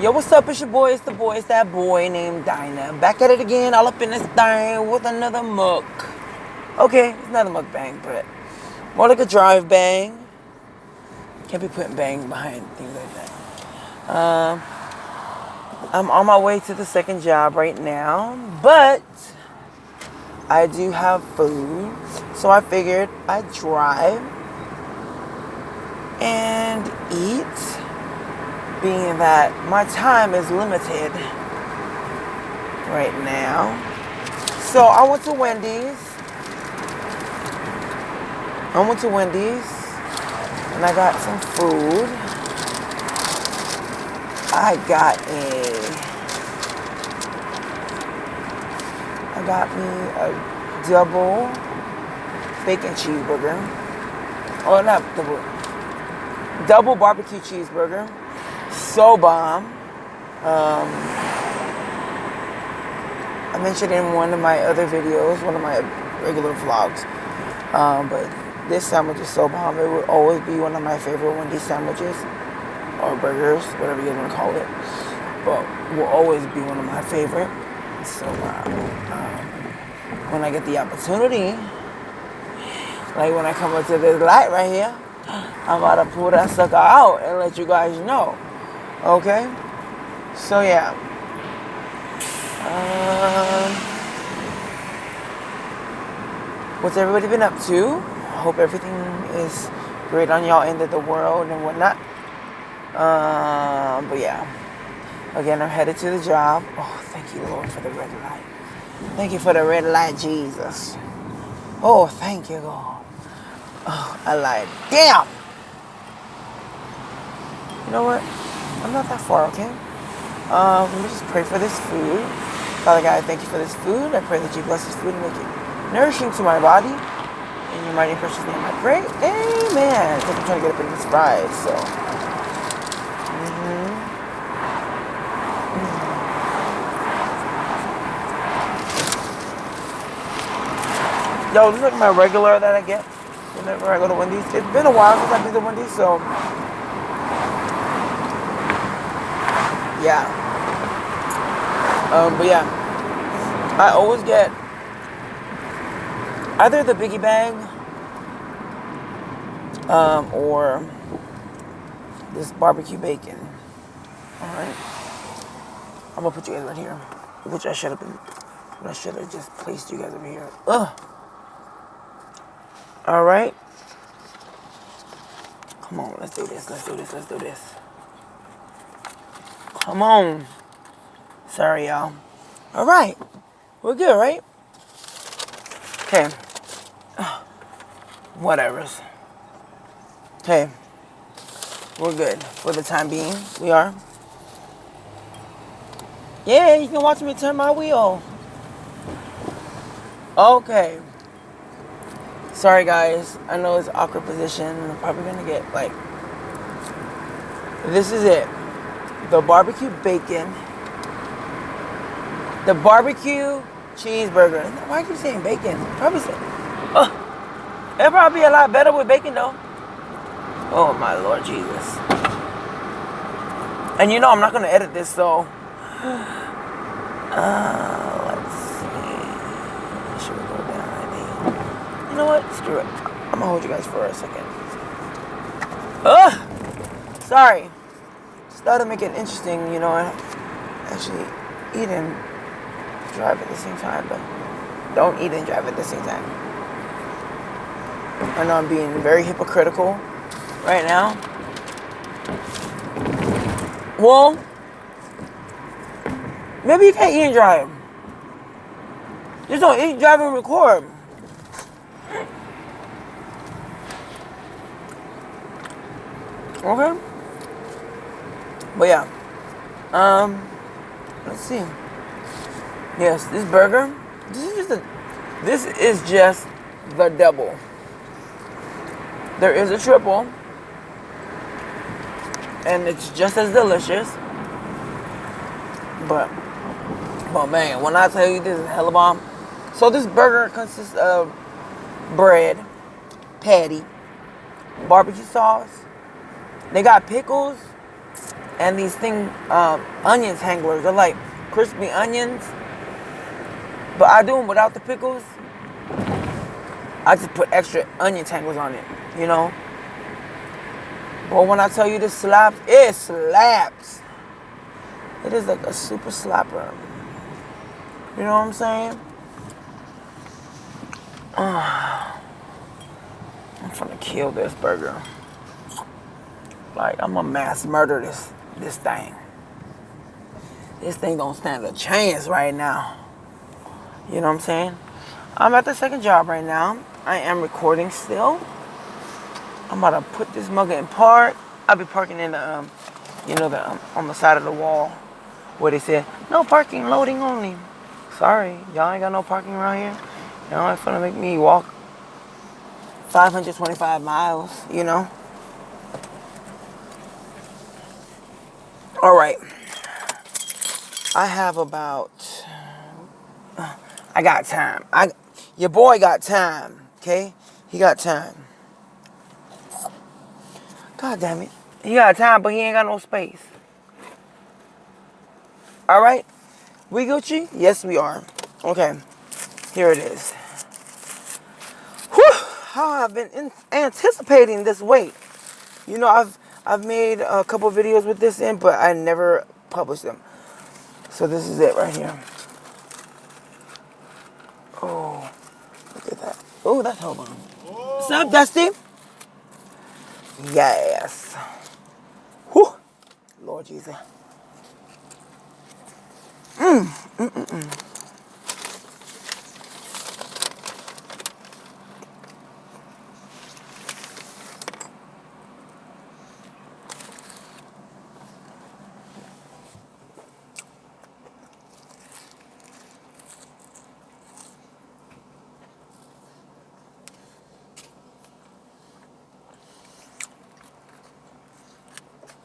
Yo, what's up? It's your boy. It's the boy. It's that boy named Dyna. Back at it again, all up in this thing with another muk. Okay, it's not a mukbang, but more like a drive bang. Can't be putting bang behind things like that. I'm on my way to the second job right now, but I do have food, so I figured I'd drive and eat, being that my time is limited right now. So I went to Wendy's. And I got some food. I got me a double bacon cheeseburger. Oh, not double barbecue cheeseburger. So bomb. I mentioned in one of my other videos, one of my regular vlogs. But this sandwich is so bomb. It would always be one of my favorite Wendy's sandwiches. Or burgers, whatever you guys want to call it. But will always be one of my favorite. So when I get the opportunity, like when I come up to this light right here, I'm about to pull that sucker out and let you guys know. Okay? So yeah. What's everybody been up to? I hope everything is great on y'all end of the world and whatnot. But yeah. Again, I'm headed to the job. Oh, thank you, Lord, for the red light. Thank you for the red light, Jesus. Oh, thank you, God. Oh, I lied. Damn! You know what? I'm not that far, okay? Let me just pray for this food. Father God, I thank you for this food. I pray that you bless this food and make it nourishing to my body. In your mighty and precious name I pray. Amen. I think I'm trying to get up in this fries, so. Yo, this is like my regular that I get whenever I go to Wendy's. It's been a while since I've been to Wendy's, so yeah. But yeah, I always get either the biggie bag or this barbecue bacon. All right, I'm gonna put you guys right here, which I should have just placed you guys over here. Ugh. All right. Come on, let's do this. Come on. Sorry, y'all. All right. We're good, right? Okay. Whatevers. Okay. We're good for the time being. We are. Yeah, you can watch me turn my wheel. Okay. Sorry guys, I know it's an awkward position. I'm probably gonna get like, this is it. The barbecue bacon. The barbecue cheeseburger. Why keep saying bacon? Probably say, it'll probably be a lot better with bacon though. Oh my Lord Jesus. And you know I'm not gonna edit this, so let's see. Should we go down? You know what? Screw it. I'm gonna hold you guys for a second. Sorry. Just thought to make it interesting, you know, actually eat and drive at the same time, but don't eat and drive at the same time. I know I'm being very hypocritical right now. Well, maybe you can't eat and drive. Just don't eat, drive, and record. Okay. But yeah. Let's see. Yes, this burger. This is just the double. There is a triple. And it's just as delicious. But man, when I tell you this is hella bomb. So this burger consists of bread, patty, barbecue sauce. They got pickles, And these onions hanglers, they're like crispy onions. But I do them without the pickles. I just put extra onion tangles on it, you know. But when I tell you this slaps, it slaps. It is like a super slapper. You know what I'm saying? I'm trying to kill this burger. Like, I'm gonna mass murder this thing. This thing don't stand a chance right now. You know what I'm saying? I'm at the second job right now. I am recording still. I'm about to put this mugger in park. I'll be parking in the, you know, on the side of the wall where they said, no parking, loading only. Sorry, y'all ain't got no parking around here. Y'all ain't finna make me walk 525 miles, you know? All right. I have about, I got time. Your boy got time, okay? He got time. God damn it. He got time, but he ain't got no space. All right? We Gucci? Yes, we are. Okay. Here it is. Whew! How I've been anticipating this wait. You know, I've made a couple videos with this in, but I never published them. So this is it right here. Oh, look at that. Oh, that's hell bomb. What's up, Dusty? Yes. Whew. Lord Jesus.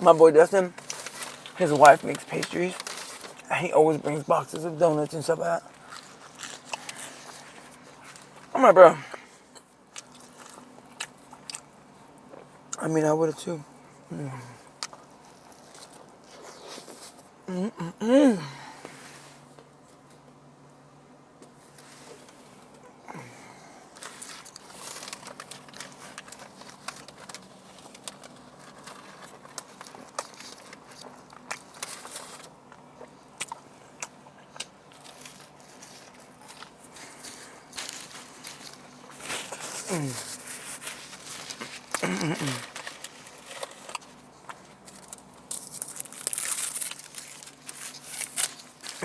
My boy Dustin, his wife makes pastries. And he always brings boxes of donuts and stuff like that. I'm like, bro. I mean, I would have too.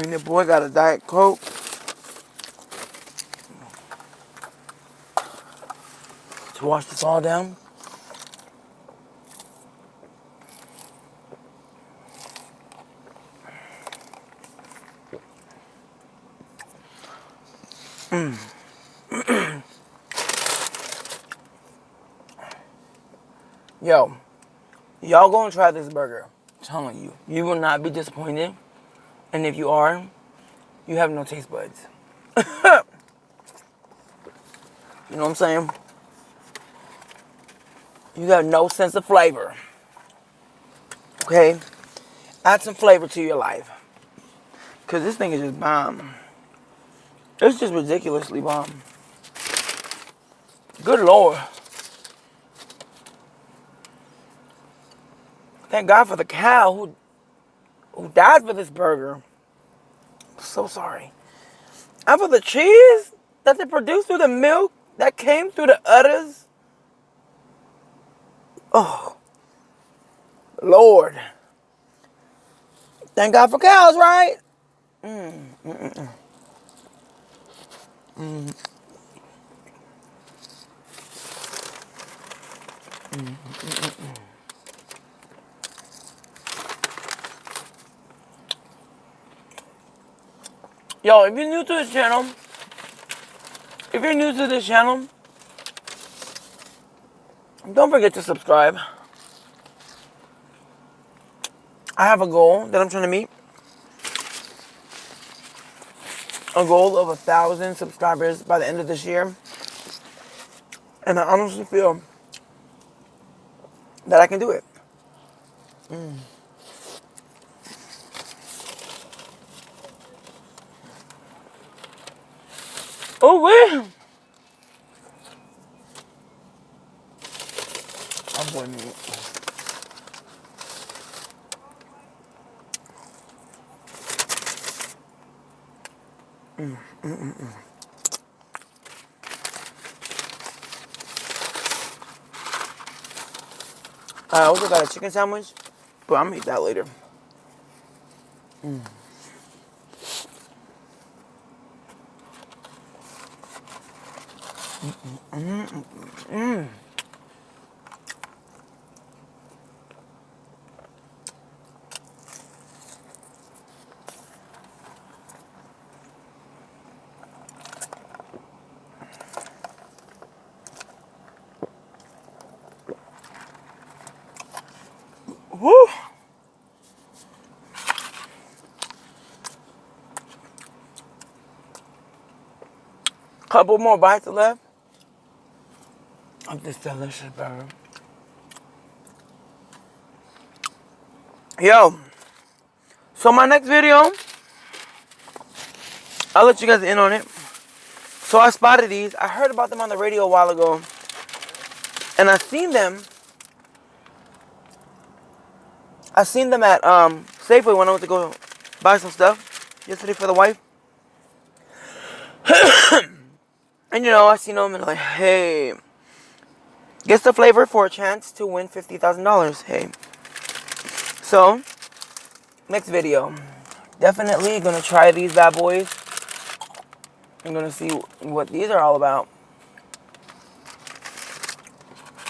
And the boy got a Diet Coke. To wash this all down. Yo, y'all gonna try this burger. I'm telling you. You will not be disappointed. And if you are, you have no taste buds. You know what I'm saying? You got no sense of flavor. Okay? Add some flavor to your life. Because this thing is just bomb. It's just ridiculously bomb. Good Lord. Thank God for the cow who died for this burger. I'm so sorry. And for the cheese that they produced through the milk that came through the udders. Oh, Lord. Thank God for cows, right? Yo, if you're new to this channel, don't forget to subscribe. I have a goal that I'm trying to meet. A goal of 1,000 subscribers by the end of this year. And I honestly feel that I can do it. Oh, wait. I'm going to eat. I also got a chicken sandwich, but I'm gonna eat that later. Woo! Couple more bites left of this delicious burger. Yo, so my next video, I'll let you guys in on it. So I spotted these. I heard about them on the radio a while ago. And I seen them at Safeway when I went to go buy some stuff yesterday for the wife. And you know, I seen them and like, hey, guess the flavor for a chance to win $50,000. Hey. So, next video. Definitely gonna try these bad boys. I'm gonna see what these are all about.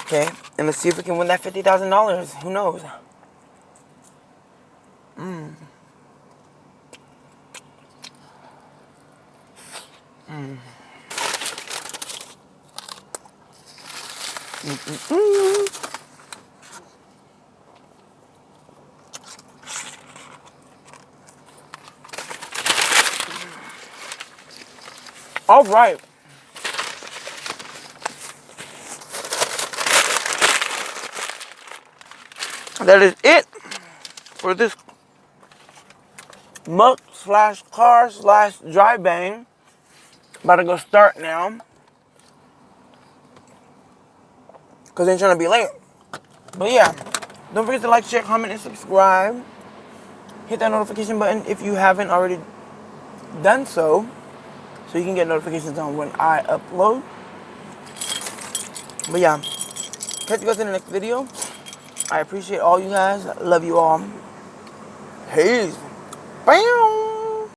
Okay, and let's see if we can win that $50,000. Who knows? All right. That is it for this Drivebang. About to go start now. Because I ain't trying to be late. But yeah, don't forget to like, share, comment, and subscribe. Hit that notification button if you haven't already done so. So you can get notifications on when I upload. But yeah, catch you guys in the next video. I appreciate all you guys. Love you all. Peace. Bam.